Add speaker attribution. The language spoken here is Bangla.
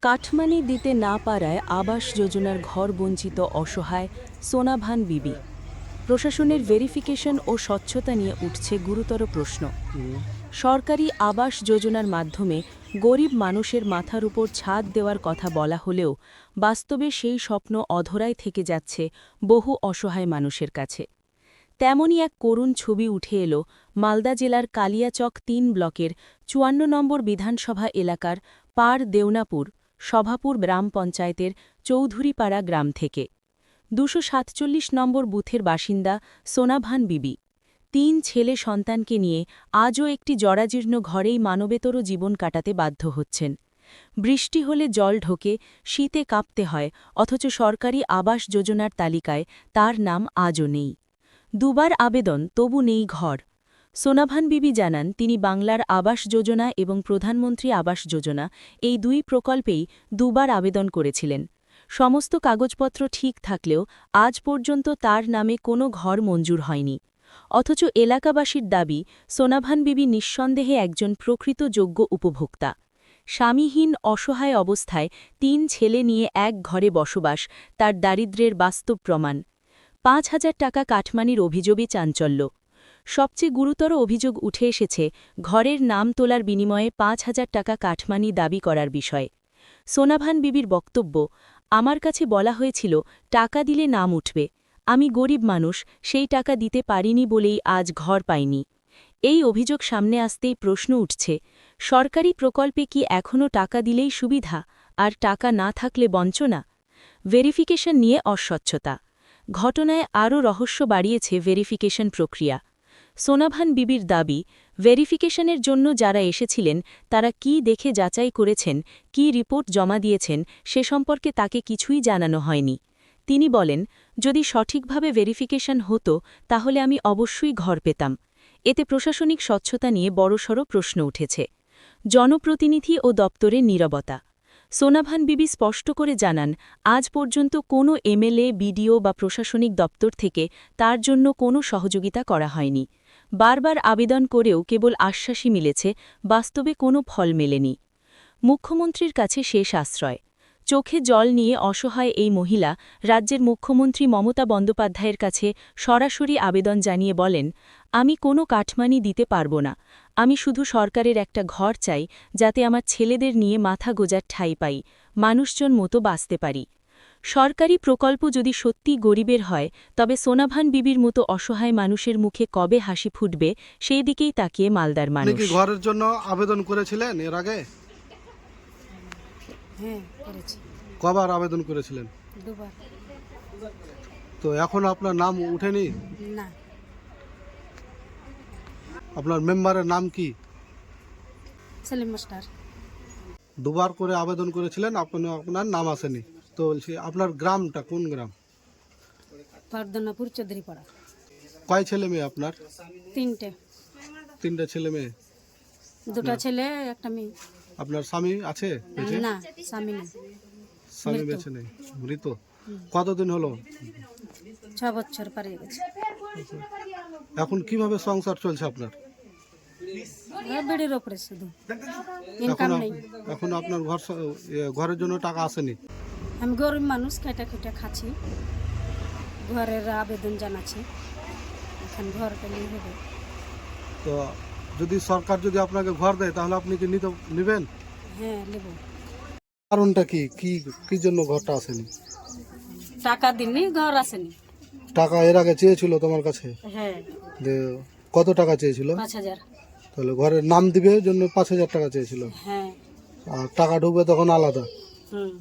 Speaker 1: কাঠমানি দিতে না পারায় আবাস যোজনার ঘর বঞ্চিত অসহায় সোনাভান বিবি। প্রশাসনের ভেরিফিকেশন ও স্বচ্ছতা নিয়ে উঠছে গুরুতর প্রশ্ন। সরকারি আবাস যোজনার মাধ্যমে গরিব মানুষের মাথার উপর ছাদ দেওয়ার কথা বলা হলেও বাস্তবে সেই স্বপ্ন অধরাই থেকে যাচ্ছে বহু অসহায় মানুষের কাছে। তেমনই এক করুণ ছবি উঠে এলো মালদা জেলার কালিয়াচক ৩ ব্লকের ৫৪ নম্বর বিধানসভা এলাকার পার দেওনাপুর সভাপুর গ্রাম পঞ্চায়েতের চৌধুরীপাড়া গ্রাম থেকে। ২৪৭ নম্বর বুথের বাসিন্দা সোনাভান বিবি ৩ ছেলে সন্তানকে নিয়ে আজও একটি জরাজীর্ণ ঘরেই মানবেতর জীবন কাটাতে বাধ্য হচ্ছেন। বৃষ্টি হলে জল ঢোকে, শীতে কাঁপতে হয়, অথচ সরকারি আবাস যোজনার তালিকায় তার নাম আজও নেই। দুবার আবেদন, তবু নেই ঘর। সোনাভান বিবি জানান, তিনি বাংলার আবাস যোজনা এবং প্রধানমন্ত্রী আবাস যোজনা এই দুই প্রকল্পেই দুবার আবেদন করেছিলেন। সমস্ত কাগজপত্র ঠিক থাকলেও আজ পর্যন্ত তার নামে কোনো ঘর মঞ্জুর হয়নি। অথচ এলাকাবাসীর দাবি, সোনাভান বিবি নিঃসন্দেহে একজন প্রকৃত যোগ্য উপভোক্তা। স্বামীহীন অসহায় অবস্থায় ৩ ছেলে নিয়ে এক ঘরে বসবাস তার দারিদ্র্যের বাস্তব প্রমাণ। ৫,০০০ টাকা কাঠমানির অভিযোগে চাঞ্চল্য। সবচেয়ে গুরুতর অভিযোগ উঠে এসেছে ঘরের নাম তোলার বিনিময়ে ৫,০০০ টাকা কাঠমানি দাবি করার বিষয়ে। সোনাভান বিবির বক্তব্য, আমার কাছে বলা হয়েছিল টাকা দিলে নাম উঠবে। আমি গরিব মানুষ, সেই টাকা দিতে পারিনি বলেই আজ ঘর পাইনি। এই অভিযোগ সামনে আসতেই প্রশ্ন উঠছে, সরকারি প্রকল্পে কি এখনও টাকা দিলেই সুবিধা, আর টাকা না থাকলে বঞ্চনা? ভেরিফিকেশন নিয়ে অস্বচ্ছতা। ঘটনায় আরও রহস্য বাড়িয়েছে ভেরিফিকেশন প্রক্রিয়া। সোনাভান বিবির দাবি, ভেরিফিকেশনের জন্য যারা এসেছিলেন তারা কি দেখে যাচাই করেছেন, কি রিপোর্ট জমা দিয়েছেন সে সম্পর্কে তাকে কিছুই জানানো হয়নি। তিনি বলেন, যদি সঠিকভাবে ভেরিফিকেশন হতো তাহলে আমি অবশ্যই ঘর পেতাম। এতে প্রশাসনিক স্বচ্ছতা নিয়ে বড়সড় প্রশ্ন উঠেছে। জনপ্রতিনিধি ও দপ্তরের নীরবতা। সোনাভান বিবি স্পষ্ট করে জানান, আজ পর্যন্ত কোনো এমএলএ, বিডিও বা প্রশাসনিক দপ্তর থেকে তার জন্য কোনো সহযোগিতা করা হয়নি। বারবার আবেদন করেও কেবল আশ্বাসই মিলেছে, বাস্তবে কোনো ফল মেলেনি। মুখ্যমন্ত্রীর কাছে শেষ আশ্রয়। চোখে জল নিয়ে অসহায় এই মহিলা রাজ্যের মুখ্যমন্ত্রী মমতা বন্দ্যোপাধ্যায়ের কাছে সরাসরি আবেদন জানিয়ে বলেন, আমি কোনো কাঠমানি দিতে পারব না। আমি শুধু সরকারের একটা ঘর চাই, যাতে আমার ছেলেদের নিয়ে মাথা গোজার ঠাঁই পাই, মানুষজন মতো বাঁচতে পারি। সরকারি প্রকল্প যদি সত্যি গরিবের হয়, তবে সোনাভান বিবির মতো অসহায় মানুষের মুখে কবে হাসি ফুটবে, সেই দিকেই তাকিয়ে মালদার মানুষ।
Speaker 2: আপনি কি ঘরের জন্য আবেদন করেছিলেন এর আগে?
Speaker 3: হ্যাঁ, করেছি।
Speaker 2: কবার আবেদন করেছিলেন?
Speaker 3: দুবার।
Speaker 2: তো এখন আপনার নাম উঠেনি?
Speaker 3: না।
Speaker 2: আপনার মেম্বারের নাম কি?
Speaker 3: সেলিম মাস্টার।
Speaker 2: দুবার করে আবেদন করেছিলেন, আপনার নাম আসেনি। তো বলছি, আপনার গ্রামটা কোন গ্রাম?
Speaker 3: পারদনাপুর চৌধুরীপাড়া।
Speaker 2: কয় ছেলে মেয়ে আপনার?
Speaker 3: 3টে।
Speaker 2: 3টে ছেলে মেয়ে।
Speaker 3: 2টা ছেলে, একটা মেয়ে।
Speaker 2: আপনার স্বামী আছে বেঁচে?
Speaker 3: না, স্বামী নেই।
Speaker 2: স্বামী বেঁচে নেই, মৃত। কতদিন হলো?
Speaker 3: 6 বছর পারিয়ে গেছে।
Speaker 2: এখন কিভাবে সংসার চলছে আপনার?
Speaker 3: বেড়ির ওপরে শুধু,
Speaker 2: এখন
Speaker 3: ইনকাম নেই।
Speaker 2: এখন আপনার ঘরের জন্য টাকা আসেনি?
Speaker 3: আমি গরিব মানুষ, কেটে কেটে খাচ্ছি। ঘরের আবেদন জানাচ্ছি, এখন ঘর পেলেই হবে।
Speaker 2: তো যদি সরকার যদি আপনাকে ঘর দেয় তাহলে আপনি কি নেবেন?
Speaker 3: হ্যাঁ, নেব।
Speaker 2: কারণটা কি কি জন্য ঘরটা আসেনি?
Speaker 3: টাকা দিনই, ঘর আসেনি।
Speaker 2: টাকা এর আগে চেয়েছিল তোমার কাছে?
Speaker 3: হ্যাঁ।
Speaker 2: যে কত টাকা চেয়েছিল?
Speaker 3: 5,000।
Speaker 2: তাহলে ঘরের নাম দিবে জন্য 5,000 টাকা চেয়েছিল।
Speaker 3: হ্যাঁ।
Speaker 2: আর টাকা ঢুকবে তখন আলাদা।
Speaker 3: হুম।